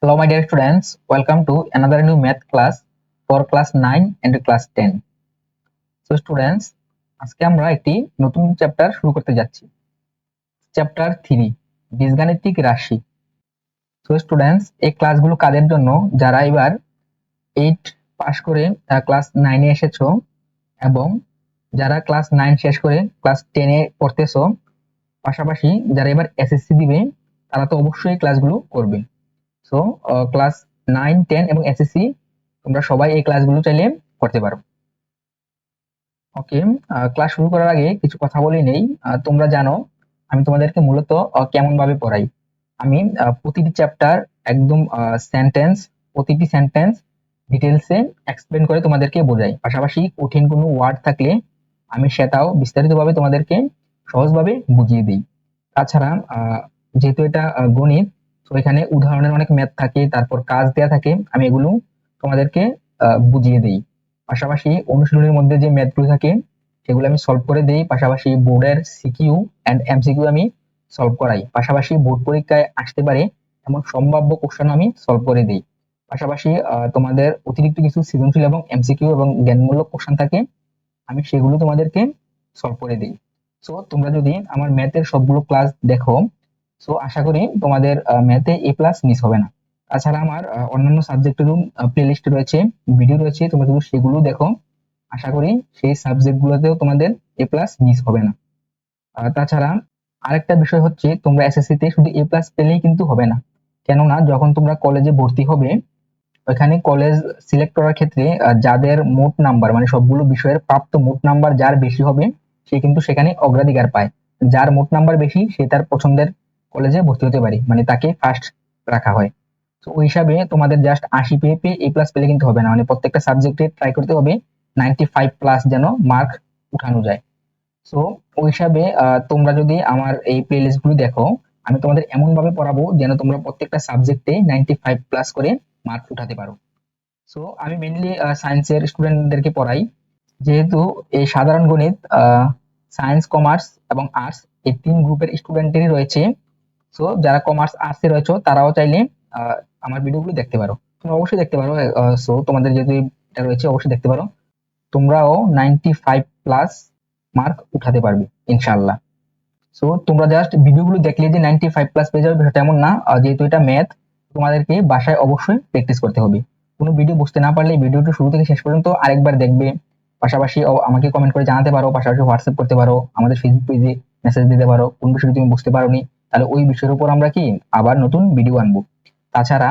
Hello, my dear students. Welcome to another new math class for class 9 and class 10. So, students, আজকে আমরা একটি নতুন chapter শুরু করতে যাচ্ছি। চ্যাপ্টার 3 বীজগাণিতিক রাশি। সো স্টুডেন্টস, এই ক্লাসগুলো কাদের জন্য? যারা এবার 8 পাস করে ক্লাস 9 এ এসেছো এবং যারা ক্লাস 9 শেষ করে ক্লাস 10 এ পড়তেছো, পাশাপাশি যারা এবার এসএসসি দিবে তারা তো অবশ্যই ক্লাসগুলো করবে। সো ক্লাস 9, 10 এবং এসএসসি তোমরা সবাই এই ক্লাসগুলো চাইলে করতে পারো। ওকে, ক্লাস শুরু করার আগে কিছু কথা বলে নেই। তোমরা জানো আমি তোমাদেরকে মূলত কেমন ভাবে পড়াই। আমি প্রতিটি চ্যাপ্টার একদম প্রতিটি সেন্টেন্স ডিটেলসে এক্সপ্লেন করে তোমাদেরকে বোঝাই। পাশাপাশি কঠিন কোনো ওয়ার্ড থাকলে আমি সেটাও বিস্তারিতভাবে তোমাদেরকে সহজভাবে বুঝিয়ে দিই। তাছাড়া যেহেতু এটা গণিত, তো এখানে উদাহরণের অনেক ম্যাথ থাকে, তারপর কাজ দেয়া থাকে, আমি এগুলো তোমাদেরকে বুঝিয়ে দিই। পাশাপাশি অনুশীলনের মধ্যে যে ম্যাথগুলো থাকে সেগুলো আমি সলভ করে দিই। পাশাপাশি বোর্ডের সিকিউ এন্ড এমসিকিউ আমি সলভ করাই। পাশাপাশি বোর্ড পরীক্ষায় আসতে পারে এমন সম্ভাব্য কোশ্চেন আমি সলভ করে দিই। পাশাপাশি তোমাদের অতিরিক্ত কিছু সৃজনশীল এবং এমসিকিউ এবং জ্ঞানমূলক কোশ্চেন থাকে, আমি সেগুলো তোমাদেরকে সলভ করে দিই। সো তোমরা যদি আমার ম্যাথের সবগুলো ক্লাস দেখো, সো আশা করি তোমাদের ম্যাথে এ প্লাস মিস হবে না। তাছাড়া আমার অন্যান্য সাবজেক্টেরও প্লেলিস্ট রয়েছে, ভিডিও রয়েছে, তোমরা যদি সেগুলো দেখো, আশা করি সেই সাবজেক্টগুলোতেও তোমাদের এ প্লাস মিস হবে না। তাছাড়া আরেকটা বিষয় হচ্ছে, তোমরা এসএসসি তে শুধু এ প্লাস পেলেই কিন্তু হবে না। কেননা যখন তোমরা কলেজে ভর্তি হবে, ওখানে কলেজ সিলেক্ট করার ক্ষেত্রে যাদের মোট নাম্বার মানে সবগুলো বিষয়ের প্রাপ্ত মোট নাম্বার যার বেশি হবে, সে কিন্তু সেখানে অগ্রাধিকার পায়। যার মোট নাম্বার বেশি সে তার পছন্দের কলেজে ভর্তি হতে পারে, মানে তাকে ফার্স্ট রাখা হয়। তো ওই হিসাবে তোমাদের জাস্ট 80 পেয়ে এ প্লাস পেলে কিন্তু হবে না, মানে প্রত্যেকটা সাবজেক্টে ট্রাই করতে হবে 95 প্লাস যেন মার্ক উঠানো যায়। সো ওই হিসাবে তোমরা যদি আমার এই প্লে লিস্ট গুলো দেখো, আমি তোমাদের এমন ভাবে পড়াবো যেন তোমরা প্রত্যেকটা সাবজেক্টে 95 প্লাস করে মার্ক উঠাতে পারো। সো আমি মেইনলি সায়েন্সের স্টুডেন্টদেরকে পড়াই, যেহেতু এই সাধারণ গণিত, সায়েন্স, কমার্স এবং আর্টস এই 3 গ্রুপের স্টুডেন্টেরই রয়েছে। সো যারা কমার্স আর্টসে রয়েছে তারাও চাইলে আমার ভিডিওগুলো দেখতে পারো, তোমরা অবশ্যই দেখতে পারো। সো তোমাদের যেহেতু এটা রয়েছে অবশ্যই দেখতে পারো, তোমরাও 95 প্লাস মার্ক উঠাতে পারবে ইনশাআল্লাহ। সো তোমরা জাস্ট ভিডিওগুলো দেখলে যে 95 প্লাস পেয়ে যাবে সেটা এমন না। যেহেতু এটা ম্যাথ, তোমাদেরকে বাসায় অবশ্যই প্র্যাকটিস করতে হবে। কোনো ভিডিও বুঝতে না পারলে ভিডিওটি শুরু থেকে শেষ পর্যন্ত আরেকবার দেখবে। পাশাপাশি আমাকে কমেন্ট করে জানাতে পারো, পাশাপাশি হোয়াটসঅ্যাপ করতে পারো, আমাদের ফেসবুক পেজে মেসেজ দিতে পারো কোন বিষয়টি তুমি বুঝতে পারোনি, তাহলে ওই বিষয়ের উপর আমরা কি আবার নতুন ভিডিও আনবো। তাছাড়া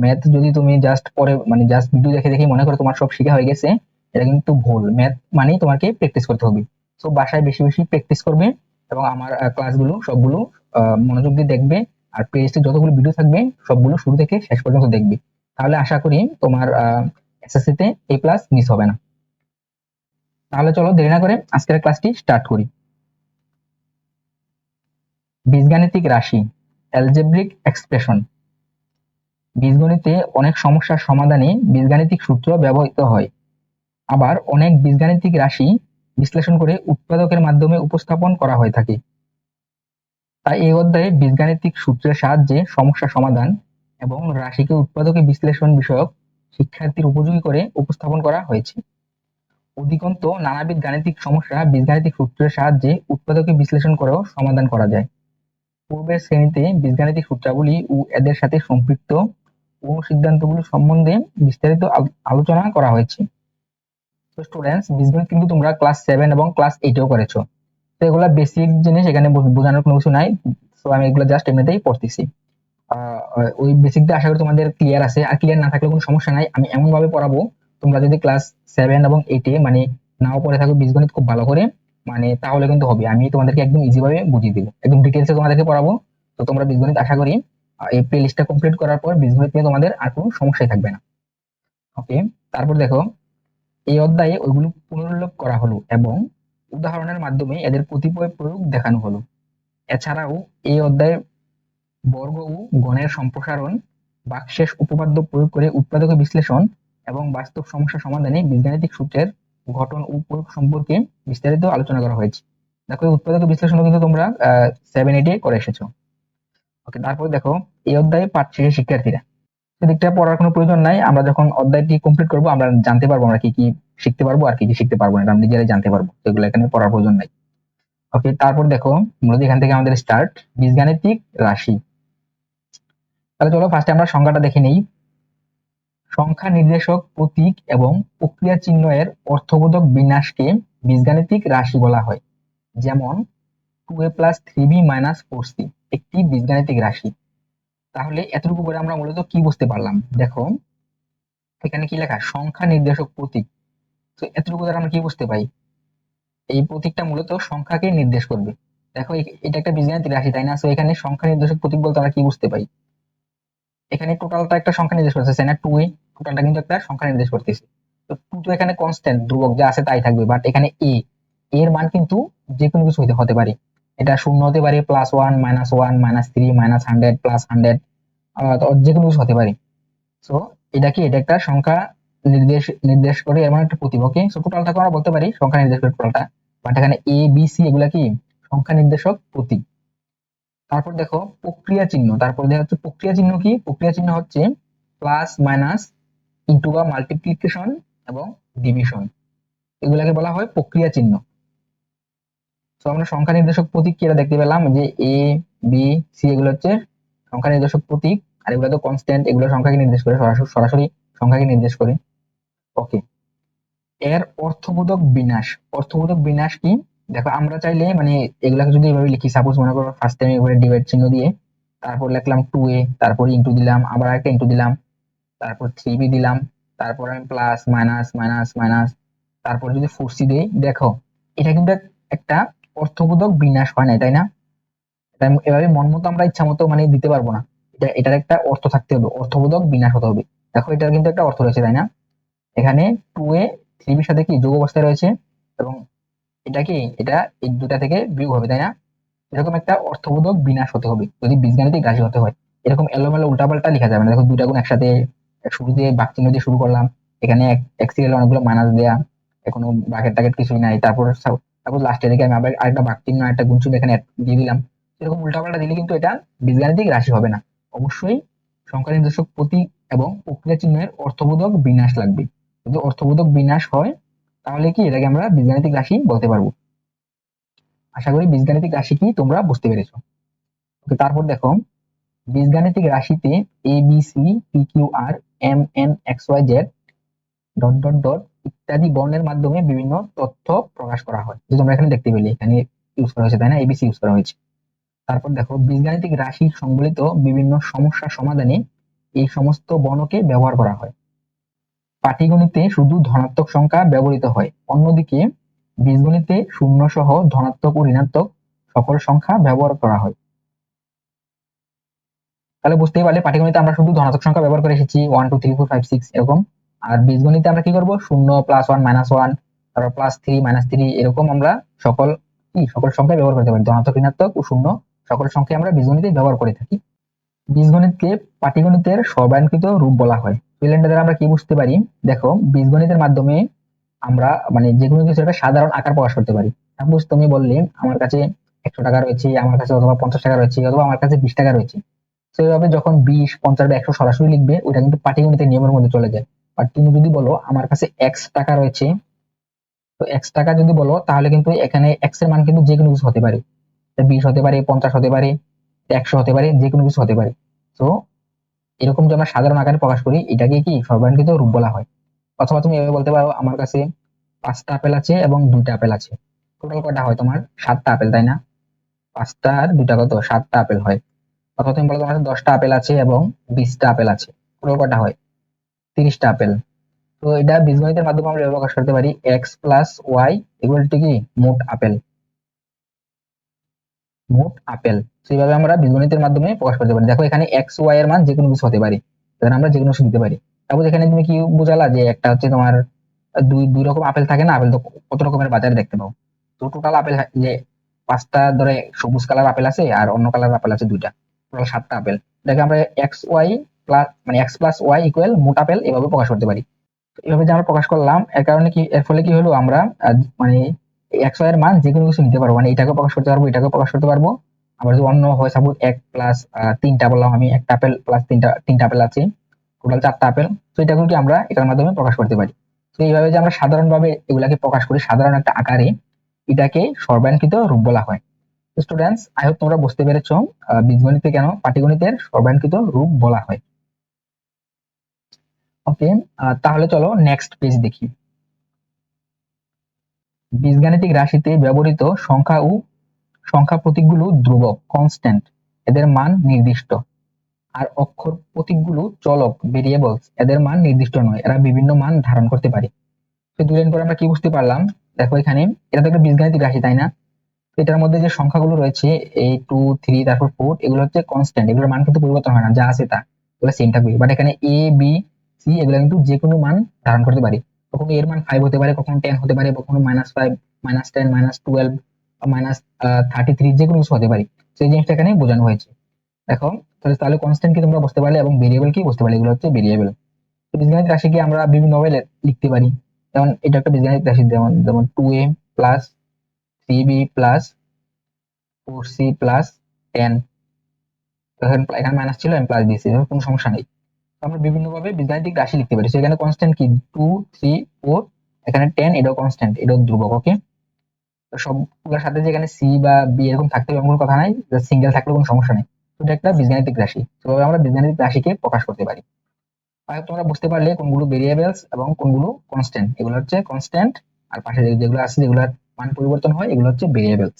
ম্যাথ যদি তুমি জাস্ট পরে মানে জাস্ট ভিডিও দেখে দেখে মনে করো তোমার সব শেখা হয়ে গেছে, এটা কিন্তু ভুল। ম্যাথ মানেই তোমাকে প্র্যাকটিস করতে হবে। সো বাসায় বেশি বেশি প্র্যাকটিস করবে এবং আমার ক্লাসগুলো সবগুলো মনোযোগ দিয়ে দেখবে। আর প্লেলিস্টে যতগুলো ভিডিও থাকবে সবগুলো শুরু থেকে শেষ পর্যন্ত দেখবে, তাহলে আশা করি তোমার এসএসসি তে এ প্লাস মিস হবে না। তাহলে চলো দেরি না করে আজকের ক্লাসটি স্টার্ট করি। বীজগাণিতিক রাশি, অ্যালজেব্রিক এক্সপ্রেশন। বীজগণিতে অনেক সমস্যার সমাধানে বীজগাণিতিক সূত্র ব্যবহৃত হয়। আবার অনেক বীজগাণিতিক রাশি বিশ্লেষণ করে উৎপাদকের মাধ্যমে উপস্থাপন করা হয়ে থাকে। তাই এই অধ্যায়ে বীজগাণিতিক সূত্রের সাহায্যে সমস্যা সমাধান এবং রাশিকে উৎপাদকে বিশ্লেষণ বিষয়ক শিক্ষার্থীর উপযোগী করে উপস্থাপন করা হয়েছে। অধিকন্ত নানাবিধ গাণিতিক সমস্যা বীজগাণিতিক সূত্রের সাহায্যে উৎপাদকে বিশ্লেষণ করেও সমাধান করা যায়। পূর্বের শ্রেণীতে বীজগাণিতিক সূত্রাবলী ও এদের সাথে সম্পৃক্ত অনুসিদ্ধান্তগুলো সম্বন্ধে বিস্তারিত আলোচনা করা হয়েছে। তো স্টুডেন্টস, বীজগণিত কিন্তু তোমরা ক্লাস 7 এবং ক্লাস 8 এও করেছো। তো এগুলা বেসিক জিনিস, এখানে বোঝানোর কোনো কিছু নাই। তো আমি এগুলো জাস্ট এমনিতেই পড়তেছি। ওই বেসিকটা আশা করি তোমাদের ক্লিয়ার আছে। আর ক্লিয়ার না থাকলে কোনো সমস্যা নাই, আমি এমন ভাবে পড়াবো তোমরা যদি ক্লাস 7 এবং 8 এ মানে নাও পড়ে থাকো বীজগণিত খুব ভালো করে, মানে তাহলে কিন্তু হবে। আমি তোমাদেরকে একদম ইজি ভাবে বুঝিয়ে দেবো, একদম ডিটেলসে তোমাদেরকে পড়াবো। তো তোমরা বীজগণিত আশা করি এই প্লে লিস্টটা কমপ্লিট করার পর বীজগণিত নিয়ে তোমাদের আর কোনো সমস্যাই থাকবে না। ওকে, তারপর দেখো, এই অধ্যায়ে ওইগুলো পুনরুল্লেখ করা হলো এবং উদাহরণের মাধ্যমে এদের কতিপয় প্রয়োগ দেখানো হলো। এছাড়াও এই অধ্যায়ে বর্গ ও গণের সম্প্রসারণ, বাকশেষ উপপাদ্য প্রয়োগ করে উৎপাদক বিশ্লেষণ এবং বাস্তব সমস্যা সমাধানে বীজগাণিতিক সূত্রের গঠন ও প্রয়োগ সম্পর্কে বিস্তারিত আলোচনা করা হয়েছে। দেখো এই উৎপাদক বিশ্লেষণও কিন্তু তোমরা 7-8 করে এসেছো। ওকে, তারপর দেখো এই অধ্যায়ে পাঠ শেষে শিক্ষার্থীরা সেদিকটা পড়ার কোনো প্রয়োজন নাই, আমরা যখন অধ্যায়টি কমপ্লিট করবো আমরা জানতে পারবো আমরা কি কি শিখতে পারবো আর কি কি শিখতে পারবো না, এটা আমরা নিজেরাই জানতে পারবো, সেগুলো এখানে পড়ার প্রয়োজন নাই। ওকে, তারপর দেখো মূলত এখান থেকে আমাদের স্টার্ট বীজগাণিতিক রাশি। তাহলে চলো ফার্স্টে আমরা সংখ্যাটা দেখে নেই। সংখ্যা নির্দেশক প্রতীক এবং প্রক্রিয়া চিহ্ন এর অর্থবোধক বিন্যাসকে বীজগাণিতিক রাশি বলা হয়। যেমন 2a + 3b - 4c একটি বীজগাণিতিক রাশি। তাহলে এতটুকু করে আমরা মূলত কি বুঝতে পারলাম? দেখো এখানে কি লেখা, সংখ্যা নির্দেশক প্রতীক। তো এতটুকু দ্বারা আমরা কি বুঝতে পাই? এই প্রতীকটা মূলত সংখ্যাকে নির্দেশ করবে। দেখো এটা একটা বীজগাণিতিক রাশি, তাই না? তো এখানে সংখ্যা নির্দেশক প্রতীক বলতে আমরা কি বুঝতে পাই? এখানে টোটালটা একটা সংখ্যা নির্দেশ করতেছে না, 2a টোটালটা কিন্তু একটা সংখ্যা নির্দেশ করতেছে। তো 2 তো এখানে কনস্ট্যান্ট ধ্রুবক যা আছে তাই থাকবে, বাট এখানে এর মান কিন্তু যে কোনো কিছু হতে পারে। এটা 0 হতে পারে, +1 -1 -3 -100 +100, যে কোনো কিছু হতে পারে। সো এটা কি, এটা একটা সংখ্যা নির্দেশ নির্দেশ করে, এর মানে একটা প্রতীক। ওকে, সো টোটালটাকে আমরা বলতে পারি সংখ্যা নির্দেশ করে টোটালটা, বাট এখানে এ বি সি এগুলা কি সংখ্যা নির্দেশক প্রতীক। তারপর দেখো প্রক্রিয়া চিহ্ন, তারপর দেখা হচ্ছে প্রক্রিয়া চিহ্ন কি, প্রক্রিয়া চিহ্ন হচ্ছে প্লাস মাইনাস ইনটু বা মাল্টিপ্লিকেশন এবং ডিভিশন, এগুলাকে বলা হয় প্রক্রিয়া চিহ্ন। তো আমরা সংখ্যা নির্দেশক প্রতীক কি এটা দেখতে পেলাম যে এ বি সি এগুলো হচ্ছে সংখ্যা নির্দেশক প্রতীক, আর এগুলো তো কনস্ট্যান্ট, এগুলো সংখ্যাকে নির্দেশ করে, সরাসরি সরাসরি সংখ্যাকে নির্দেশ করে। ওকে, এর অর্থবোধক বিন্যাস, অর্থবোধক বিন্যাস কি? দেখো আমরা চাইলে মানে এগুলাকে যদি এভাবে লিখি, সাপোজ মনে করো ফার্স্ট টাইম এভাবে ডিভাইড চিহ্ন দিয়ে, তারপর লিখলাম 2a, তারপর ইনটু দিলাম, আবার একটা ইনটু দিলাম, তারপর 3b দিলাম, তারপর আমি প্লাস মাইনাস মাইনাস মাইনাস, তারপর যদি 4c দেই, দেখো এটা কিন্তু একটা অর্থবোধক বিন্যাস হয় না, তাই না? এটা এভাবে মন মতো আমরা ইচ্ছা মতো মানে দিতে পারবো না, এটার একটা অর্থ থাকতে হবে, অর্থবোধক বিন্যাস হতে হবে। দেখো এটার কিন্তু একটা অর্থ রয়েছে, তাই না? এখানে 2a 3b সাথে কি যোগ অবস্থায় রয়েছে, এবং এটা কি, এটা এই দুটা থেকে বিয়োগ হবে, তাই না? এরকম একটা অর্থবোধক বিন্যাস হতে হবে যদি বীজগাণিতিক রাশি হতে হয়। এরকম এলোমেলো উল্টাপাল্টা লেখা যাবে না। দেখো দুইটা গুণ একসাথে, শুরুতে বাক চিহ্ন দিয়ে শুরু করলাম, এখানে এক সিরিয়ালে অনেকগুলো মাইনাস দেয়া, এখনো ব্র্যাকেট টাকেট কিছুই নাই, তারপর তারপর লাস্টের দিকে আমি আবার আরেকটা বাক চিহ্ন একটা গুণ চিহ্ন এখানে দিয়ে দিলাম। এরকম উল্টাপাল্টা দিলে কিন্তু এটা বীজগাণিতিক রাশি হবে না। অবশ্যই সংখ্যা নির্দেশক প্রতীক এবং প্রক্রিয়া চিহ্নের অর্থবোধক বিন্যাস লাগবে। যদি অর্থবোধক বিন্যাস হয় তাহলে কি এটাকে আমরা বীজগাণিতিক রাশি বলতে পারবো। আশা করি বীজগাণিতিক রাশি কি তোমরা বুঝতে পেরেছো। তারপর দেখো বীজগাণিতিক রাশিতে A B C P Q আর M N X Y Z dot dot dot ইত্যাদি বর্ণের মাধ্যমে বিভিন্ন তথ্য প্রকাশ করা হয়, যে তোমরা এখানে দেখতে পেলে এখানে ইউজ করা হয়েছে, তাই না? এবিসি ইউজ করা হয়েছে। তারপর দেখো বীজগাণিতিক রাশি সংবলিত বিভিন্ন সমস্যা সমাধানে এই সমস্ত বর্ণকে ব্যবহার করা হয়। পাটিগণিতে শুধু ধনাত্মক সংখ্যা ব্যবহৃত হয়, অন্যদিকে বীজগণিতে শূন্য সহ ধনাত্মক ও ঋণাত্মক সকল সংখ্যা ব্যবহার করা হয়। তাহলে বুঝতেই পারলে পাটিগণিতে আমরা শুধু ধনাত্মক সংখ্যা ব্যবহার করে এসেছি 1 2 3 4 5 6 এরকম, আর বীজগণিতে আমরা কি করব, 0 +1 -1 তারপর +3 -3 এরকম আমরা সকল সকল সংখ্যা ব্যবহার করতে পারি, ধনাত্মক ঋণাত্মক ও শূন্য সকল সংখ্যা আমরা বীজগণিতে ব্যবহার করে থাকি। বীজগণিতকে পাটিগণিতের সর্বাঙ্কিত রূপ বলা হয়। এলেনটা দ্বারা আমরা কি বুঝতে পারি? দেখো বীজগণিতের মাধ্যমে আমরা মানে যে কোনো কিছু একটা সাধারণ আকার প্রকাশ করতে পারি। সাপোজ তুমি বললে আমার কাছে 100 টাকা রয়েছে, আমার কাছে অথবা 50 টাকা রয়েছে, অথবা আমার কাছে 20 টাকা রয়েছে। সেভাবে যখন 20 50 বা 100 সরাসরি লিখবে, ওইটা কিন্তু পাটিগণিতের নিয়মের মধ্যে চলে যায়। আর তুমি যদি বলো আমার কাছে x টাকা রয়েছে, তো x টাকা যদি বলো তাহলে কিন্তু এখানে x এর মান কিন্তু যে কোনো কিছু হতে পারে, 20 হতে পারে, 50 হতে পারে, 100 হতে পারে, যে কোনো কিছু হতে পারে। তো এরকম যে আমরা সাধারণ আকারে প্রকাশ করি এটাকে কি সর্বাঙ্কিত রূপ বলা হয়। অথবা তুমি এভাবে বলতে পারো আমার কাছে 5টা আপেল আছে এবং 2টা আপেল আছে। টোটাল কয়টা হয় তোমার? 7টা আপেল, তাই না? 5টা আর 2টা কত? 7টা আপেল হয়। অথবা তুমি বলো তোমার কাছে 10টা আপেল আছে এবং 20টা আপেল আছে, টোটাল কয়টা হয়? 30টা আপেল। তো এটা বীজগণিতের মাধ্যমে আমরা এভাবে প্রকাশ করতে পারি x + y = কি মোট আপেল, মোট আপেল। সেইভাবে আমরা বীজগণিতের মাধ্যমে প্রকাশ করতে পারি। দেখো এখানে x y এর মান যে কোনো কিছু হতে পারে, তাহলে আমরা যে কোনো কিছু দিতে পারি। তারপর এখানে তুমি কি বোঝালা যে একটা হচ্ছে তোমার দুই দুই রকম আপেল থাকে না, আপেল তো কত রকমের বাজারে দেখতে পাও। তো টোটাল আপেল যে 5টা ধরে সবুজ কালার আপেল আছে আর অন্য কালার আপেল আছে 2টা, টোটাল 7টা আপেল। এটাকে আমরা এক্স ওয়াই প্লাস মানে x + y = মোট আপেল এভাবে প্রকাশ করতে পারি। এভাবে যে আমরা প্রকাশ করলাম এর কারণে কি, এর ফলে কি হলো, আমরা মানে x y এর মান যে কোনো কিছু নিতে পারবো, মানে এটাকে প্রকাশ করতে পারবো, এটাকে প্রকাশ করতে পারবো। আবার যদি অন্য হয় সাপোজ 1 + 3টা বললাম আমি, একটা আপেল প্লাস তিনটা আপেল আছে, টোটাল 4টা আপেল। তো এটাকে কি আমরা এটার মাধ্যমে প্রকাশ করতে পারি। তো এইভাবে যে আমরা সাধারণভাবে এগুলাকে প্রকাশ করি সাধারণ একটা আকারে, এটাকে সর্বাঙ্কিত রূপ বলা হয়। স্টুডেন্টস, আই হোপ তোমরা বুঝতে পেরেছো বীজগণিতে কেন পাটিগণিতের সর্বাঙ্কিত রূপ বলা হয়। ওকে, তাহলে চলো নেক্সট পেজ দেখি। বীজগাণিতিক রাশিতে ব্যবহৃত সংখ্যা ও সংখ্যা প্রতীকগুলো ধ্রুবক কনস্ট্যান্ট, এদের মান নির্দিষ্ট। আর অক্ষর প্রতীকগুলো চলক ভেরিয়েবলস, এদের মান নির্দিষ্ট নয়, এরা বিভিন্ন মান ধারণ করতে পারে। তো 2 লাইন পরে আমরা কি বুঝতে পারলাম, দেখো এখানে এটা তো একটা বীজগাণিতিক রাশি তাই না। এটার মধ্যে যে সংখ্যাগুলো রয়েছে এই 2 3 তারপর 4, এগুলো হচ্ছে কনস্ট্যান্ট, এগুলোর মান কিন্তু পরিবর্তন হয় না, যা আছে তা এগুলো সেম থাকবে। বাট এখানে এ বি সি এগুলো কিন্তু যে কোনো মান ধারণ করতে পারে। কখনো এর মান 5 হতে পারে, কখনো 10 হতে পারে, কখনো -5 -10 -12 -33 যে কোনো কিছু হতে পারে। সেই জিনিসটা এখানে বোঝানো হয়েছে। দেখো তাহলে কনস্ট্যান্ট কি তোমরা বুঝতে পারলে এবং ভেরিয়েবল কি বুঝতে পারলে, এগুলো হচ্ছে ভেরিয়েবল। তো বীজগণিত রাশিকে আমরা বিভিন্ন ভাবে লিখতে পারি। যেমন এটা একটা বীজগণিত রাশি, যেমন যেমন 2a plus 3b plus 4c plus 10, এখানে মাইনাস ছিল আমি প্লাস দিয়েছি, কোনো সমস্যা নেই। আমরা বিভিন্ন ভাবে বীজগাণিতিক রাশি লিখতে পারি। সেখানে কনস্ট্যান্ট কি 2 3 4, এখানে 10 এটাও কনস্ট্যান্ট, এটাও ধ্রুবক। ওকে, তো সবগুলোর সাথে যে এখানে সি বা বি এরকম থাকতে হবে এমন কোনো কথা নাই, সিঙ্গেল থাকলে কোনো সমস্যা নেই। তো এটা একটা বীজগাণিতিক রাশি, তো আমরা বীজগাণিতিক রাশিকে প্রকাশ করতে পারি। আর তোমরা বুঝতে পারলে কোনগুলো ভেরিয়েবলস এবং কোনগুলো কনস্ট্যান্ট। এগুলো হচ্ছে কনস্ট্যান্ট, আর পাশে যেগুলো আছে যেগুলোর মান পরিবর্তন হয় এগুলো হচ্ছে ভেরিয়েবলস।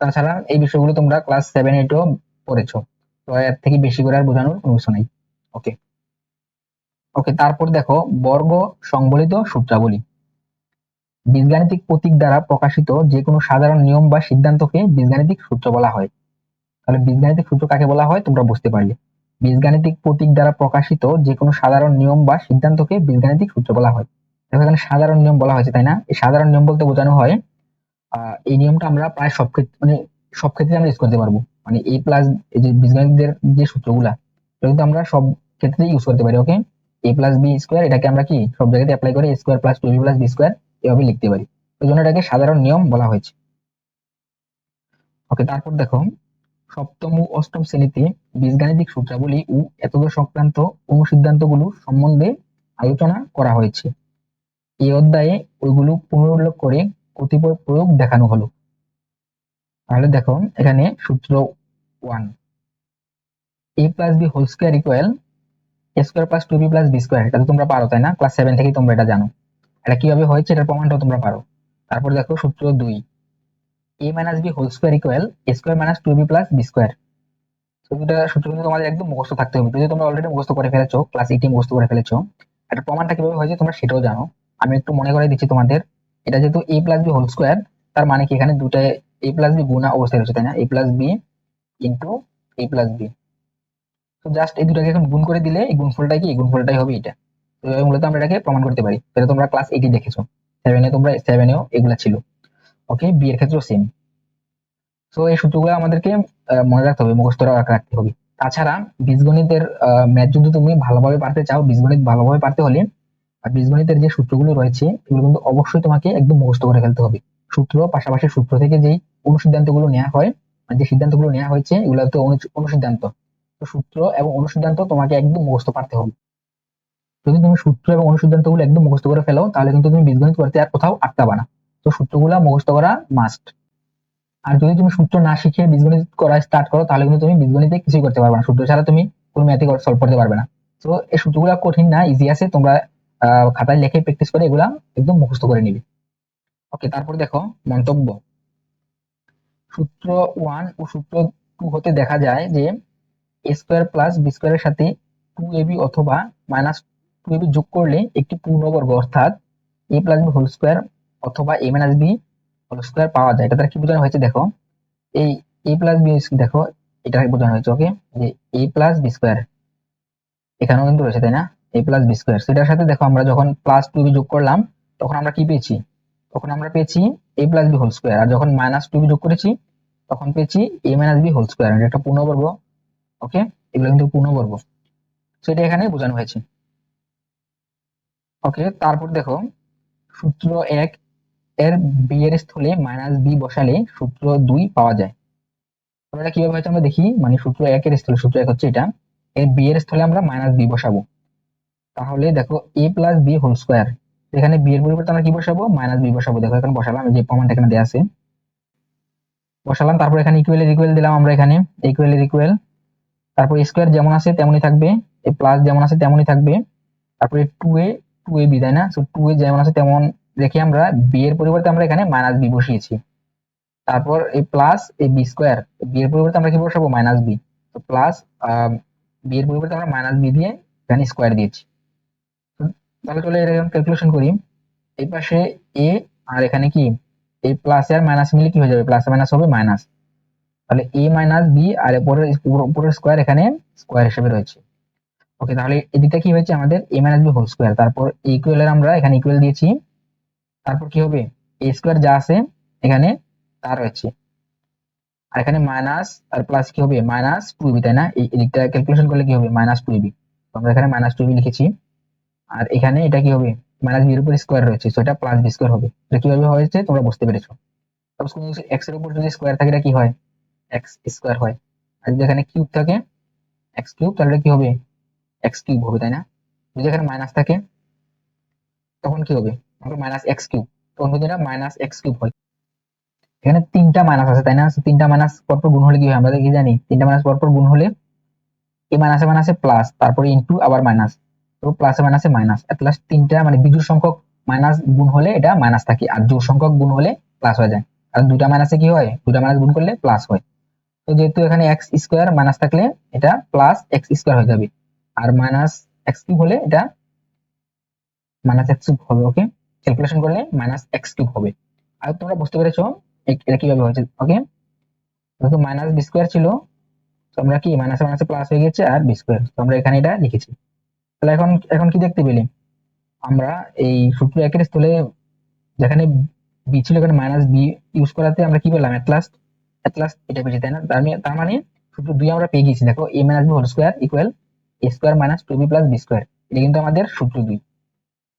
তাছাড়া এই বিষয়গুলো তোমরা ক্লাস 7 8 পড়েছো, তো এর থেকে বেশি করে আর বোঝানোর কোনো কিছু নাই। ওকে ওকে, তারপর দেখো বর্গ সংবলিত সূত্রাবলী। বীজগাণিতিক প্রতীক দ্বারা প্রকাশিত যে কোনো সাধারণ নিয়ম বা সিদ্ধান্তকে বীজগাণিতিক সূত্র বলা হয়। তাহলে বীজগাণিতিক সূত্র কাকে বলা হয় তোমরা বুঝতে পারলে। বীজগাণিতিক প্রতীক দ্বারা প্রকাশিত যে কোনো সাধারণ নিয়ম বা সিদ্ধান্তকে বীজগাণিতিক সূত্র বলা হয়। দেখো এখানে সাধারণ নিয়ম বলা হয়েছে তাই না। এই সাধারণ নিয়ম বলতে বোঝানো হয় এই নিয়মটা আমরা প্রায় সব ক্ষেত্রে মানে সব ক্ষেত্রে আমরা ইউজ করতে পারবো। মানে এ প্লাস এই যে বীজগণিতের যে সূত্রগুলা এটা কিন্তু আমরা সব ক্ষেত্রে ইউজ করতে পারি। Okay, A plus B square এটাকে আমরা কি সব জায়গাতে অ্যাপ্লাই করে A square plus 2b plus B square এভাবে লিখতে পারি। ওই জন্য এটাকে সাধারণ নিয়ম বলা হয়েছে। ওকে, তারপর দেখো সপ্তম ও অষ্টম শ্রেণীতে বীজগাণিতিক সূত্রাবলী ও এতদ সংক্রান্ত অনুসিদ্ধান্তগুলো সম্বন্ধে আলোচনা করা হয়েছে। এই অধ্যায়ে ওইগুলো পুনরুল্লেখ করে কতিপয় প্রয়োগ দেখানো হলো। তাহলে দেখো এখানে সূত্র 1, a plus B whole square equal A square plus 2b plus B square, এটা তো তোমরা পারো তাই না, ক্লাস 7 থেকেই তোমরা এটা জানো। এটা কিভাবে হয়েছে এটার প্রমাণটাও তোমরা পারো। তারপর দেখো সূত্র 2, a minus B whole square equal A square minus 2b plus B square. তো দুটা সূত্র কিন্তু তোমাদের একদম মুখস্থ থাকতে হবে, যদি তোমরা অলরেডি মুখস্থ করে ফেলেছো, ক্লাস 8 মুখস্থ করে ফেলেছো, এটা প্রমাণটা কিভাবে হয়েছে তোমরা সেটাও জানো। আমি একটু মনে করে দিচ্ছি তোমাদের। এটা যেহেতু a plus B whole square, তার মানে কি এখানে দুটো a প্লাস বি গুণা অবস্থায় রয়েছে তাই না, a plus b into a plus b. তো জাস্ট এই দুটাকে এখন গুণ করে দিলে এই গুণফলটাই কি, এই গুণফলটাই হবে এটা। তো এভাবে মূলত আমরা এটাকে প্রমাণ করতে পারি। এটা তোমরা ক্লাস 8 দেখেছো, 7 তোমরা 7 এগুলা ছিল। ওকে, বি এর ক্ষেত্রেও সেম। তো এই সূত্রগুলো আমাদেরকে মনে রাখতে হবে, মুখস্থ রাখতে হবে। তাছাড়া বীজগণিতের ম্যাথ যদি তুমি ভালোভাবে পারতে চাও, বীজগণিত ভালোভাবে পারতে হলে আর বীজগণিতের যে সূত্রগুলো রয়েছে এগুলো কিন্তু অবশ্যই তোমাকে একদম মুখস্থ করে ফেলতে হবে। সূত্র পাশাপাশি সূত্র থেকে যেই অনুসিদ্ধান্তগুলো নেওয়া হয়, মানে যে সিদ্ধান্তগুলো নেওয়া হয়েছে এগুলো হচ্ছে অনুসিদ্ধান্ত। তো সূত্র এবং অনুসিদ্ধান্ত তোমাকে একদম মুখস্থ পারতে হবে। যদি তুমি সূত্র এবং অনুসিদ্ধান্তগুলো একদম মুখস্থ করে ফেলো তাহলে কিন্তু তুমি বীজগণিত করতে আর কোথাও আটকাবা না। তো সূত্রগুলো মুখস্থ করা মাস্ট। আর যদি তুমি সূত্র না শিখে বীজগণিত করা স্টার্ট করো তাহলে কিন্তু তুমি বীজগণিতে কিছুই করতে পারবে না, সূত্র ছাড়া তুমি কোনো ম্যাথই সলভ করতে পারবে না। তো এই সূত্রগুলো কঠিন না, ইজি আছে, তোমরা খাতায় লিখে প্র্যাকটিস করে এগুলা একদম মুখস্থ করে নিবে। ওকে, তারপর দেখো মন্তব্য। সূত্র 1 ও সূত্র 2 হতে দেখা যায় যে এ স্কোয়ার প্লাস বি স্কোয়ারের সাথে 2ab অথবা -2ab যোগ করলে একটি পূর্ণবর্গ অর্থাৎ a plus B whole square অথবা a minus B whole square পাওয়া যায়। এটা দ্বারা কি বোঝানো হয়েছে দেখো, এই a প্লাস বি দেখো এটা বোঝানো হয়েছে। ওকে, যে a প্লাস বি স্কোয়ার এখানেও কিন্তু রয়েছে তাই না, a প্লাস বি স্কোয়ার। সেটার সাথে দেখো আমরা যখন প্লাস 2b যোগ করলাম তখন আমরা কি পেয়েছি, তখন আমরা পেয়েছি a plus B whole square. আর যখন -2b যোগ করেছি তখন পেয়েছি a minus B whole square, এটা একটা পূর্ণবর্গ। ওকে, এগুলো কিন্তু পূর্ণবর্গ, সেটা এখানে বোঝানো হয়েছে। ওকে, তারপর দেখো সূত্র 1 এর বি এর স্থলে -b বসালে সূত্র 2 পাওয়া যায়। এটা কিভাবে হয়েছে আমরা দেখি, মানে সূত্র 1 এর স্থলে, সূত্র 1 হচ্ছে এটা, এর বি এর স্থলে আমরা -b বসাবো। তাহলে দেখো a plus B whole square, এখানে বি এর পরিবর্তে আমরা কি বসাবো, মাইনাস বি বসাবো। দেখো এখানে বসালাম, এই যে প্রমাণটা এখানে দেওয়া আছে, বসালাম। তারপর এখানে ইকুয়ালের ইকুয়াল দিলাম আমরা, এখানে ইকুয়ালের ইকুয়াল, তারপর স্কোয়ার যেমন আছে তেমনই থাকবে, এই প্লাস যেমন আছে তেমনই থাকবে, তারপরে টু এ বি, তাই না? সো টু এ যেমন আছে তেমন রেখে আমরা বি এর পরিবর্তে আমরা এখানে মাইনাস বি বসিয়েছি। তারপর এই প্লাস এই বি স্কোয়ার, বি এর পরিবর্তে আমরা কি বসাবো, মাইনাস বি। তো প্লাস বি এর পরিবর্তে আমরা মাইনাস বি দিয়ে এখানে স্কোয়ার দিয়েছি। তো তাহলে চলে এরকম ক্যালকুলেশন করি, এই পাশে এ আর এখানে কি, এই প্লাস আর মাইনাস মিলে কি হয়ে যাবে, প্লাস মাইনাস হবে মাইনাস। তাহলে এ মাইনাস বি আর উপরের স্কোয়ার এখানে স্কোয়ার হিসেবে রয়েছে। ওকে, তাহলে এদিকটা কি হয়েছে আমাদের, এ মাইনাস বি হোল স্কোয়ার। তারপর ইকুয়ালের আমরা এখানে ইকুয়াল দিয়েছি, তারপর কি হবে, এ স্কোয়ার যা আছে এখানে তা রয়েছে, আর এখানে মাইনাস আর প্লাস কি হবে, মাইনাস টু বি, তাই না? এই এদিকটা ক্যালকুলেশন করলে কি হবে, মাইনাস টু বি। আমরা এখানে মাইনাস টু বি লিখেছি, আর এখানে এটা কি হবে, মাইনাস বি এর উপর স্কোয়ার রয়েছে, তো এটা প্লাস বি স্কোয়ার হবে। এটা কিভাবে হয়েছে তোমরা বুঝতে পেরেছো। সাপোজ কোনো কিছু এক্স এর উপর যদি স্কোয়ার থাকে, এটা কি হয়, এক্স স্কোয়ার হয়। আর যদি এখানে কিউব থাকে, এক্স কিউব, তাহলে এটা কি হবে, এক্স কিউব হবে, তাই না? যদি এখানে মাইনাস থাকে তখন কি হবে, আমরা মাইনাস এক্স কিউব, তখন কিন্তু এটা মাইনাস এক্স কিউব হয়। এখানে তিনটা মাইনাস আছে, তাই না? তিনটা মাইনাস পরপর গুণ হলে কি হয়, আমরা কি জানি, তিনটা মাইনাস পরপর গুণ হলে এই মাইনাসে মাইনাসে প্লাস, তারপরে ইনটু আবার মাইনাস, তো প্লাসে মাইনাসে মাইনাস, এট লাস্ট তিনটা মানে বিজোড় সংখ্যক মাইনাস গুণ হলে এটা মাইনাস থাকে, আর জোড় সংখ্যক গুণ হলে প্লাস হয়ে যায়। আর দুটা মাইনাসে কি হয়, দুটা মাইনাস গুণ করলে প্লাস হয়। তো যেহেতু এখানে এক্স স্কোয়ার মাইনাস থাকলে এটা প্লাস এক্স স্কোয়ার হয়ে যাবে, আর মাইনাস এক্স কিউব হলে এটা মাইনাস এক্স কিউব হবে। ওকে, ক্যালকুলেশন করলে মাইনাস এক্স কিউব হবে। আর তোমরা বুঝতে পেরেছো এটা কিভাবে হয়েছে। ওকে, যেহেতু মাইনাস বি স্কোয়ার ছিল, তো আমরা কি মাইনাসে মাইনাসে প্লাস হয়ে গেছে আর বি স্কোয়ার, তো আমরা এখানে এটা লিখেছি। তাহলে এখন এখন কি দেখতে পেলি, আমরা এই সূত্র একের স্থলে যেখানে বি ছিল এখানে মাইনাস বি ইউজ করাতে আমরা কি পেলাম, এট লাস্ট এটা পেয়েছি, তাই না? তার মানে সূত্র দুই আমরা পেয়ে গেছি। দেখো A minus B whole square equal A square minus two B plus B square, এটা কিন্তু আমাদের সূত্র দুই।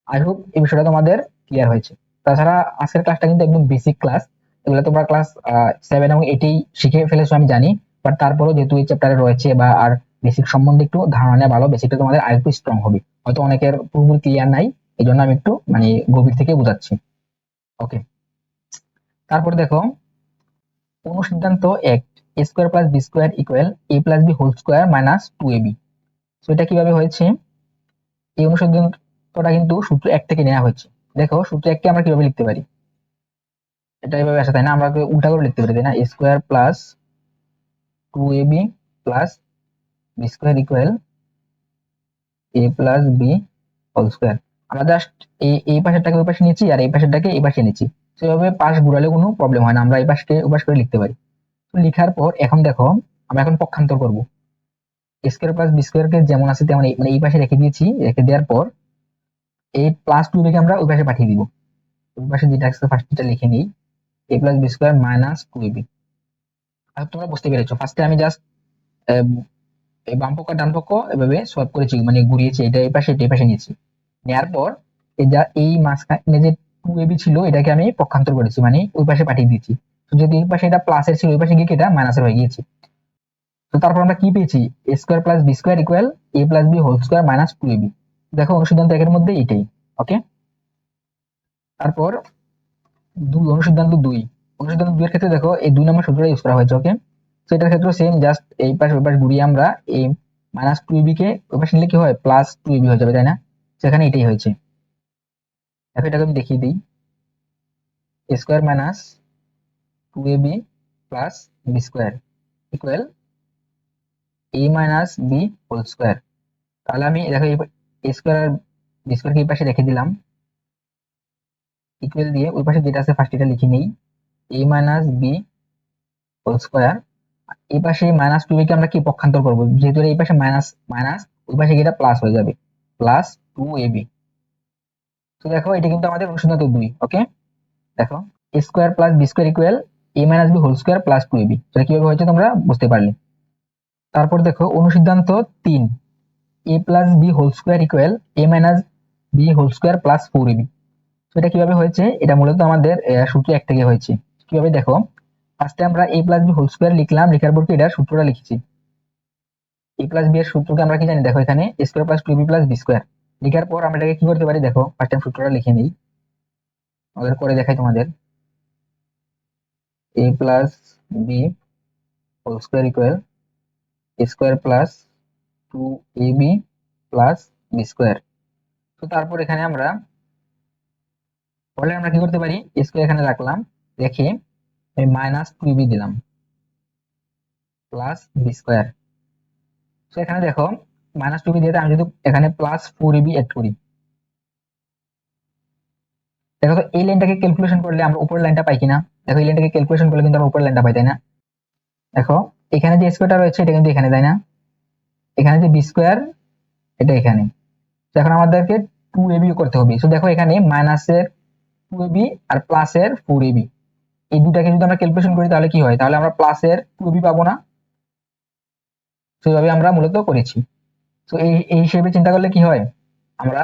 আই হোপ এই বিষয়টা তোমাদের ক্লিয়ার হয়েছে। তাছাড়া আজকের ক্লাসটা কিন্তু একদম বেসিক ক্লাস, এগুলো তোমরা ক্লাস 7 এবং 8 শিখে ফেলেছো আমি জানি, বাট তারপরেও যেহেতু এই চ্যাপ্টারে রয়েছে বা আর বেসিক সম্বন্ধে একটু ধারণা নেওয়া ভালো, বেসিকটা তোমাদের আরেকটু স্ট্রং হবে। হয়তো অনেকের পুরোপুরি ক্লিয়ার নাই, এই জন্য আমি একটু মানে গভীর থেকে বোঝাচ্ছি। ওকে, তারপর দেখো অনুসিদ্ধান্ত এক, A square plus B square equal A plus B whole square minus two A B. তো এটা কিভাবে হয়েছে, এই অনুসিদ্ধান্তটা কিন্তু সূত্র এক থেকে নেওয়া হয়েছে। দেখো সূত্র এককে আমরা কিভাবে লিখতে পারি, এটা এভাবে আসে, তাই না? আমরা উল্টা করে লিখতে পারি, তাই না? A square plus two A B plus B square equal A plus B whole square. আমরা জাস্ট এই পাশেরটাকে ওই পাশে নিয়েছি আর এই পাশেরটাকে এই পাশে নিয়েছি, সেভাবে পাশ ঘুরালে কোনো প্রবলেম হয় না, আমরা এই পাশকে ওই পাশ করে লিখতে পারি। তো লিখার পর এখন দেখো আমরা এখন পক্ষান্তর করব, এ স্কোয়ার প্লাস বি স্কোয়ার কে যেমন আছে তেমন মানে এই পাশে রেখে দিয়েছি, রেখে দেওয়ার পর এই প্লাস টু কে আমরা ওই পাশে পাঠিয়ে দিব। ওই পাশে যেটা আছে ফার্স্ট এটা লিখে নিই, A plus B square minus two AB. আর তোমরা বুঝতে পেরেছো, ফার্স্টে আমি জাস্ট এই বাম পক্ষ ডান পক্ষ এভাবে সোয়াপ করেছি, মানে ঘুরিয়েছি, এটা এই পাশে এটা এই পাশে নিয়েছি। নেওয়ার পর এই যা এই মাঝখানে যে টু এবি ছিল এটাকে আমি পক্ষান্তর করেছি, মানে ওই পাশে পাঠিয়ে দিয়েছি। তো যদি এই পাশে এটা প্লাসের ছিল ওই পাশে গিয়ে এটা মাইনাসের হয়ে গিয়েছে। তো তারপর আমরা কি পেয়েছি, A square plus B square equal A plus B whole square minus two AB. দেখো অনুসিদ্ধান্ত একের মধ্যে এটাই। ওকে, তারপর অনুসিদ্ধান্ত দুই, অনুসিদ্ধান্ত দুই এর ক্ষেত্রে দেখো এই দুই নম্বর সূত্রটা ইউজ করা হয়েছে। ওকে, তো এটার ক্ষেত্রে সেম, জাস্ট এই পাশে ওই পাশে ঘুরিয়ে আমরা এই মাইনাস টু এবি কে ওই পাশে নিলে কি হয়, প্লাস টু এবি হয়ে যাবে, তাই না? সেখানে এটাই হয়েছে। দেখো এটাকে আমি দেখিয়ে দিই, A square minus two AB plus B square equal A minus B whole square. তাহলে আমি দেখো এ স্কোয়ার আর বি স্কোয়ারকে এই পাশে রেখে দিলাম, ইকুয়াল দিয়ে ওই পাশে যেটা আছে ফার্স্ট এটা লিখে নেই, এ মাইনাস বি হোল স্কোয়ার। এই পাশে মাইনাস টু কে আমরা কি পক্ষান্তর করবো, যেহেতু এই পাশে মাইনাস মাইনাস ওই পাশে এটা প্লাস হয়ে যাবে, প্লাস টু এবি। তো দেখো এটা কিন্তু আমাদের অনুসিদ্ধান্ত দুই। ওকে, দেখো A square plus B square equal A minus B whole square plus two AB, সেটা কিভাবে হয়েছে তোমরা বুঝতে পারলে। তারপর দেখো অনুসিদ্ধান্ত তিন, A plus B whole square equal A minus B whole square plus four AB. তো এটা কিভাবে হয়েছে, এটা মূলত আমাদের সূত্র এক থেকে হয়েছে। কিভাবে দেখো, ফার্স্টে আমরা এ প্লাস বি হোল স্কোয়ার লিখলাম, লিখার পর কি এটার সূত্রটা লিখেছি। এ প্লাস বি এর সূত্রকে আমরা কি জানি, দেখো এখানে A square plus two B plus B square. লিখার পর আমরা এটাকে কি করতে পারি দেখো, ফার্স্ট টাইম সূত্রটা লিখে নিই, আমাদের করে দেখাই তোমাদের। a plus B whole square equal a square plus 2ab plus B square. তো তারপর এখানে আমরা কি করতে পারি, a স্কোয়ার এখানে রাখলাম, রেখে মাইনাস 2ab দিলাম প্লাস বি স্কোয়ার। তো এখানে দেখো মাইনাস 2ab দিয়ে আমি যদি এখানে প্লাস 4ab এড করি, দেখো তো এই লাইনটাকে ক্যালকুলেশন করলে আমরা উপরের লাইনটা পাই কিনা। দেখো এই লাইনটাকে ক্যালকুলেশন করলে কিন্তু আমরা উপরের লাইনটা পাই, তাই না? দেখো এখানে যে স্কোয়ারটা রয়েছে এটা কিন্তু এখানে, তাই না? এখানে যে বি স্কোয়ার এটা এখানে। তো এখন আমাদেরকে 2ab করতে হবে। তো দেখো এখানে মাইনাসের 2ab আর প্লাসের 4ab, এই দুটাকে যদি আমরা ক্যালকুলেশন করি তাহলে কি হয়, তাহলে আমরা প্লাসের 2ab পাবো না। তো এইভাবে আমরা মূলত করেছি। তো এই হিসেবে চিন্তা করলে কি হয়, আমরা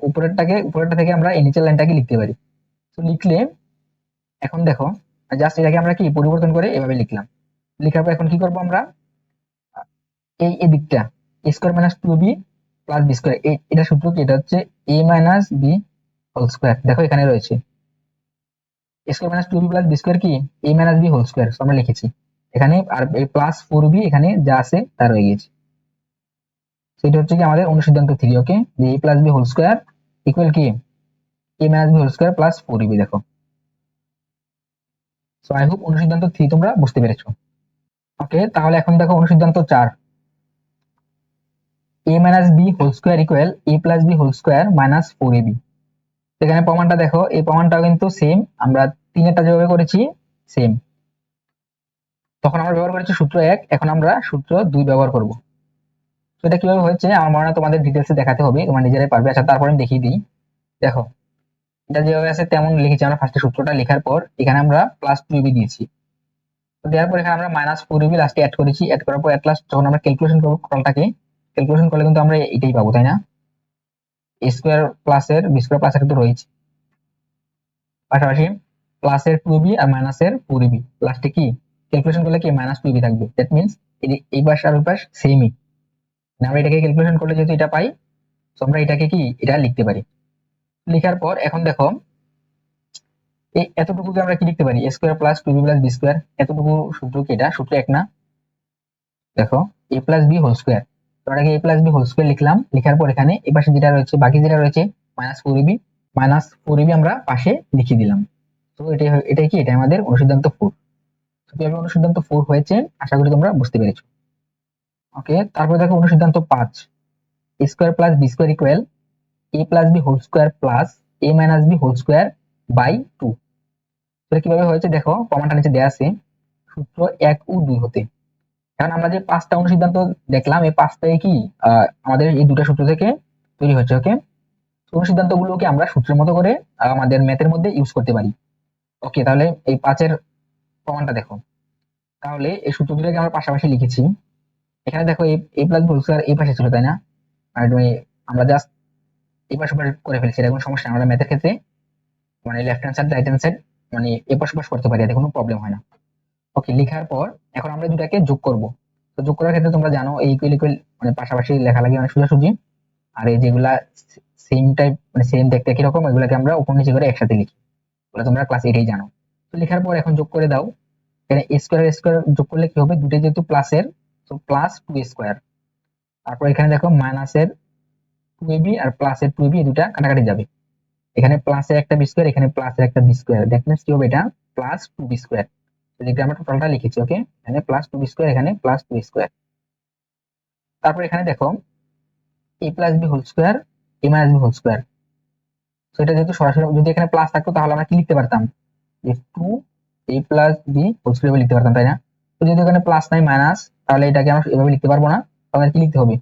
উপরেরটা থেকে আমরা এই নিচের লাইনটাকে লিখতে পারি। তো লিখলে এখন দেখো জাস্ট এটাকে আমরা কি পরিবর্তন করে এভাবে লিখলাম। লিখার পর এখন কি করব আমরা, এই দিকটা a square minus 2b plus b square, এটা সূত্র কি, এটা হচ্ছে a minus b whole square. দেখো এখানে রয়েছে a square minus 2b plus b square কি a minus b whole square, আমরা লিখেছি এখানে। আর এই প্লাস 4b এখানে যা আছে তা রয়ে গেছে। সেটা হচ্ছে কি আমাদের অনুসিদ্ধান্ত 3। ওকে, যে a plus b whole square equal কি a minus b whole square plus 4b। দেখো, সো আই হোপ অনুসিদ্ধান্ত 3 তোমরা বুঝতে পেরেছো। ওকে, তাহলে এখন দেখো অনুসিদ্ধান্ত 4, a minus b whole square equal a plus b whole square minus 4ab। এখানে প্রমাণটা দেখো, এই প্রমাণটাও কিন্তু সেম, আমরা তিনেরটা যেভাবে করেছি সেম। তখন আমরা ব্যবহার করেছি সূত্র 1, এখন আমরা সূত্র 2 ব্যবহার করব। তো এটা কিভাবে হচ্ছে আমার মনে হয় তোমাদের ডিটেলসে দেখাতে হবে, তোমরা নিজেরাই পারবে। আচ্ছা, তারপরে আমি দেখিয়ে দিই। দেখো এটা যেভাবে আছে তেমন লিখেছি আমরা। ফার্স্টে সূত্রটা লেখার পর এখানে আমরা প্লাস 2ab দিয়েছি, তো দেওয়ার পর এখানে আমরা মাইনাস 4ab লাস্টে অ্যাড করেছি। অ্যাড করার পর এট লাস্ট যখন আমরা ক্যালকুলেশন করব, টোটালটাকে ক্যালকুলেশন করলে কিন্তু আমরা এটাই পাবো, তাই না? a স্কয়ার প্লাসের b স্কয়ার প্লাসের কিন্তু রয়েছে, পাশাপাশি প্লাসের 2ab আর মাইনাসের 4ab, লাস্টে কি ক্যালকুলেশন করলে কি মাইনাস 2ab থাকবে। দ্যাট মিন্স এই পাশ আর ওই পাশ সেমই, আমরা এটাকে ক্যালকুলেশন করলে যেহেতু এটা পাই, তো আমরা এটাকে কি এটা লিখতে পারি। লেখার পর এখন দেখো এই এতটুকুকে আমরা কি লিখতে পারি, a square plus 2b plus b square. এতটুকু সূত্র কি, এটা সূত্র 1 না? দেখো a plus b whole square, তো আমরা a plus b whole square লিখলাম। লেখার পর এখানে এই পাশে যেটা রয়েছে, বাকি যেটা রয়েছে মাইনাস 4ab আমরা পাশে লিখে দিলাম। তো এটাই কি, এটা আমাদের অনুসিদ্ধান্ত 4। তো কিভাবে অনুসিদ্ধান্ত 4 হয়েছে আশা করি তোমরা বুঝতে পেরেছো। ওকে, তারপর দেখো অনুসিদ্ধান্ত 5, a square plus b square equal a plus b whole square plus a minus b whole square by 2। তো কিভাবে হয়েছে দেখো, প্রমাণটা নিচে দেয়া আছে, সূত্র 1 ও 2 হতে। কারণ আমরা যে 5টা অনুসিদ্ধান্ত দেখলাম, এই 5টাই কি আমাদের এই দুটো সূত্র থেকে তৈরি হচ্ছে। ওকে, অনুসিদ্ধান্ত গুলোকে আমরা সূত্রের মতো করে আমাদের ম্যাথের মধ্যে ইউজ করতে পারি। ওকে, তাহলে এই 5-এর প্রমাণটা দেখো। তাহলে এই সূত্র দুটোকে আমরা পাশাপাশি লিখেছি। এখানে দেখো a প্লাস হোল স্কয়ার এই পাশে ছিল, তাই না? আর আমরা জাস্ট এই পাশে করে ফেলেছি, এটা কোনো সমস্যা না। আমরা ম্যাথের ক্ষেত্রে মানে left hand side right hand side মানে এপাশ ওপাশ করতে পারি, এতে কোনো প্রবলেম হয় না। ওকে, লেখার পর এখন আমরা দুটাকে যোগ করব। তো যোগ করার ক্ষেত্রে তোমরা জানো এই ইকুয়াল ইকুয়াল মানে পাশাপাশি লেখা লাগে অনেক সোজাসুজি। আর এই যেগুলা সেম টাইপ মানে সেম দেখতে একই রকম, এগুলাকে আমরা উপর নিচে করে একসাথে লিখি, বলে তোমরা ক্লাস 8 জানো। তো লেখার পর এখন যোগ করে দাও। এখানে a স্কয়ার স্কয়ার যোগ করলে কি হবে, দুটো যেহেতু প্লাসের, তো প্লাস 2a স্কয়ার। তারপর এখানে দেখো মাইনাসের 2ab আর প্লাসের 2ab, এই দুটা কাটাকাটি যাবে। এখানে প্লাসের একটা বি স্কয়ার, এখানে প্লাসের একটা বি স্কয়ার, দ্যাট মিন্স কি হবে, এটা প্লাস 2b স্কয়ার। যেটা আমরা টোটালটা লিখেছি। ওকে, এখানে প্লাস 2b স্কয়ার, এখানে প্লাস 2 স্কয়ার। তারপর এখানে দেখো a plus b whole square a minus b whole square. তো এটা যেহেতু সরাসরি, যদি এখানে প্লাস থাকতো তাহলে আমরা কি লিখতে পারতাম, যে 2a plus b whole square লিখতে পারতাম, তাই না? তো যেহেতু এখানে প্লাস নাই মাইনাস, তাহলে এটাকে আমরা এভাবে লিখতে পারবো না। আমাদের কি লিখতে হবে,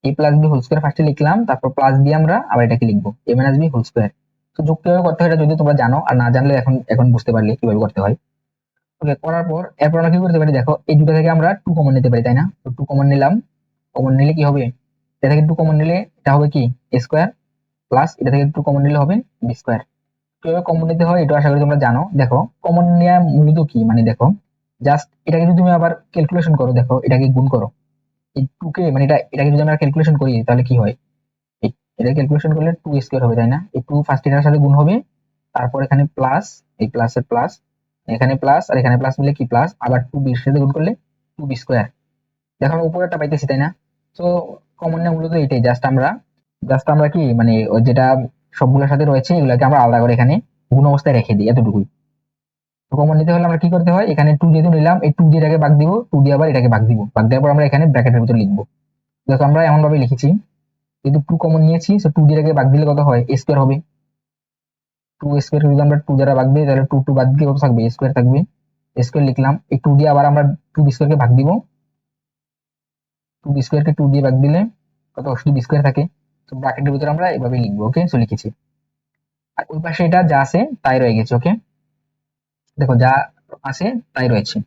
a plus b whole square ফার্স্টে লিখলাম, তারপর প্লাস দিয়ে আমরা আবার এটাকে লিখবো a minus b whole square. তো যোগ কিভাবে করতে হয় এটা যদি তোমরা জানো, আর না জানলে এখন এখন বুঝতে পারলে কিভাবে করতে হয়। ওকে, করার পর এরপর আমরা কি করতে পারি, দেখো এই দুটো থেকে আমরা 2 কমন নিতে পারি, তাই না? তো 2 কমন নিলাম। কমন নিলে কি হবে, এটা থেকে 2 কমন নিলে এটা হবে কি a স্কয়ার, প্লাস এটা থেকে 2 কমন নিলে হবে b স্কয়ার। কিভাবে কমন নিতে হয় এটা আশা করি তোমরা জানো। দেখো কমন নেওয়া মূলত কি, মানে দেখো জাস্ট এটাকে যদি তুমি আবার ক্যালকুলেশন করো, দেখো এটাকে গুণ করো এই 2 কে, মানে এটাকে যদি আমরা ক্যালকুলেশন করি তাহলে কি হয়, এটা ক্যালকুলেশন করলে 2 স্কয়ার হবে, তাই না? এই 2 ফার্স্ট এটার সাথে গুণ হবে, তারপর এখানে প্লাস, এই প্লাসের প্লাস, এখানে প্লাস আর এখানে প্লাস মিলে কি প্লাস, আবার 2 এর সাথে গুণ করলে 2b স্কয়ার। দেখো আমরা উপরেরটা পাইতেছি, তাই না? তো কমন না মূলত এটাই, জাস্ট আমরা কি মানে ওই যেটা সবগুলোর সাথে রয়েছে এগুলোকে আমরা আলাদা করে এখানে গুণ অবস্থায় রেখে দিই, এতটুকুই। তো কমন নিতে হলে আমরা কি করতে হয়, এখানে 2 যেহেতু নিলাম, এই 2 দিয়ে এটাকে ভাগ দিব, 2 দিয়ে আবার এটাকে ভাগ দিব, ভাগ দেওয়ার পর আমরা এখানে ব্র্যাকেটের ভিতর লিখবো। দেখো আমরা এমন ভাবে লিখেছি, যেহেতু 2 কমন নিয়েছি, সো 2 দিয়ে এটাকে ভাগ দিলে কত হয়, a স্কয়ার হবে। 2 স্কয়ার যদি আমরা 2 দ্বারা ভাগ দিই তাহলে 2 2 বাদ দিয়ে কত থাকবে, a স্কয়ার থাকবে। a স্কয়ার লিখলাম, এই 2 দিয়ে আবার আমরা 2b স্কয়ারকে ভাগ দিব, 2b স্কয়ারকে 2 দিয়ে ভাগ দিলে কত, শুধু b স্কয়ার থাকে। তো ব্র্যাকেটের ভিতর আমরা এভাবে লিখবো, ওকে। সো লিখেছি, আর ওই পাশে এটা যা আছে তাই রয়ে গেছে, ওকে। দেখো যা আছে তাই রয়েছে।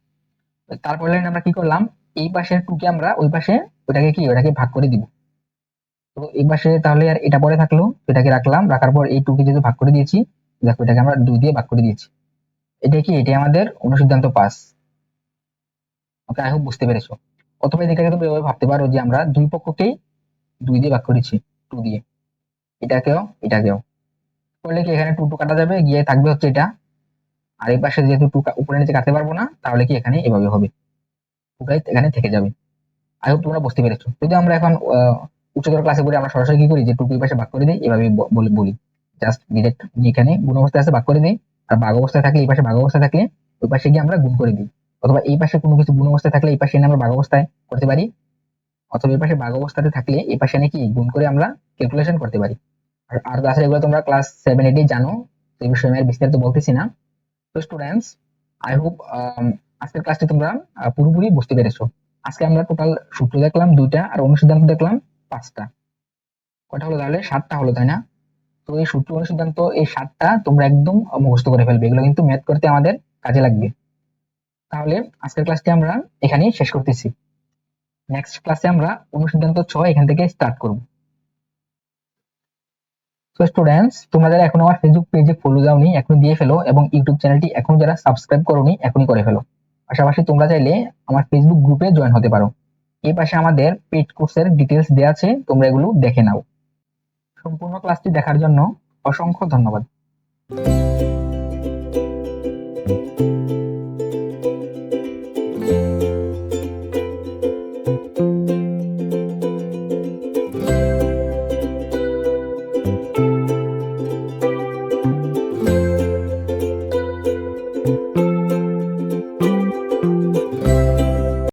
তারপর লাইন আমরা কি করলাম, এই পাশের 2 কে আমরা ওই পাশে ওটাকে ভাগ করে দিব। তো এই পাশে তাহলে আর এটা পরে থাকলো, এটাকে রাখলাম, রাখার পর এই 2 কে যেহেতু ভাগ করে দিয়েছি, দেখো এটাকে আমরা 2 দিয়ে ভাগ করে দিয়েছি। এটাই আমাদের অনুসিদ্ধান্ত 5। ওকে, আই হোপ বুঝতে পেরেছো। অথবা এটাকে তুমি এভাবে ভাবতে পারো যে আমরা দুই পক্ষকেই 2 দিয়ে ভাগ করেছি, 2 দিয়ে, এটাকেও করলে কি এখানে 2 2 কাটা যাবে, গিয়ে থাকবে হচ্ছে এটা। আর এই পাশে যেহেতু 2 উপরে নিচে কাটতে পারবো না, তাহলে কি এখানে এভাবে হবে, 2টাই এখানে থেকে যাবে। আই হোপ তোমরা বুঝতে পেরেছো। যদি আমরা এখন উচ্চতর ক্লাসে পড়ি, আমরা সরাসরি কি করি, যে 2 পাশে ভাগ করে দিই, এভাবে বলি, জাস্ট ডিরেক্ট এখানে গুণ অবস্থায় আছে ভাগ করে দিই, আর ভাগ অবস্থায় থাকলে এই পাশে ভাগ অবস্থায় থাকলে ওই পাশে গিয়ে আমরা গুণ করে দিই। অথবা এই পাশে কোনো কিছু গুণ অবস্থায় থাকলে এই পাশে এনে আমরা ভাগ অবস্থায় করতে পারি, অথবা এই পাশে ভাগ অবস্থাতে থাকলে এই পাশে এনে কি গুণ করে আমরা ক্যালকুলেশন করতে পারি। আর তাছাড়া এগুলো তোমরা ক্লাস 7 8 জানো, তো এই বিষয়ে আমি আর বিস্তারিত বলতেছি না। তো স্টুডেন্টস, আই হোপ আজকের ক্লাসটি তোমরা পুরোপুরি বুঝতে পেরেছো। আজকে আমরা টোটাল সূত্র দেখলাম 2টা, আর অনুসিদ্ধান্ত দেখলাম 5টা। কয়টা হলো তাহলে, 7টা হলো, তাই না? তো এই সূত্র অনুসিদ্ধান্ত এই 7টা তোমরা একদম মুখস্থ করে ফেলবে, এগুলো কিন্তু ম্যাথ করতে আমাদের কাজে লাগবে। তাহলে আজকের ক্লাসটি আমরা এখানেই শেষ করতেছি। নেক্সট ক্লাসে আমরা অনুসিদ্ধান্ত 6 এখান থেকে স্টার্ট করব। তো স্টুডেন্টস, তোমরা যারা এখন আমার ফেসবুক পেজে ফলো দাওনি, এখনই দিয়ে ফেলো, এবং ইউটিউব চ্যানেলটি এখন যারা সাবস্ক্রাইব করোনি, এখনই করে ফেলো। পাশাপাশি তোমরা চাইলে আমার ফেসবুক গ্রুপে জয়েন হতে পারো। এই পাশে আমাদের পেইড কোর্সের ডিটেলস দেওয়া আছে, তোমরা এগুলো দেখে নাও। সম্পূর্ণ ক্লাসটি দেখার জন্য অসংখ্য ধন্যবাদ।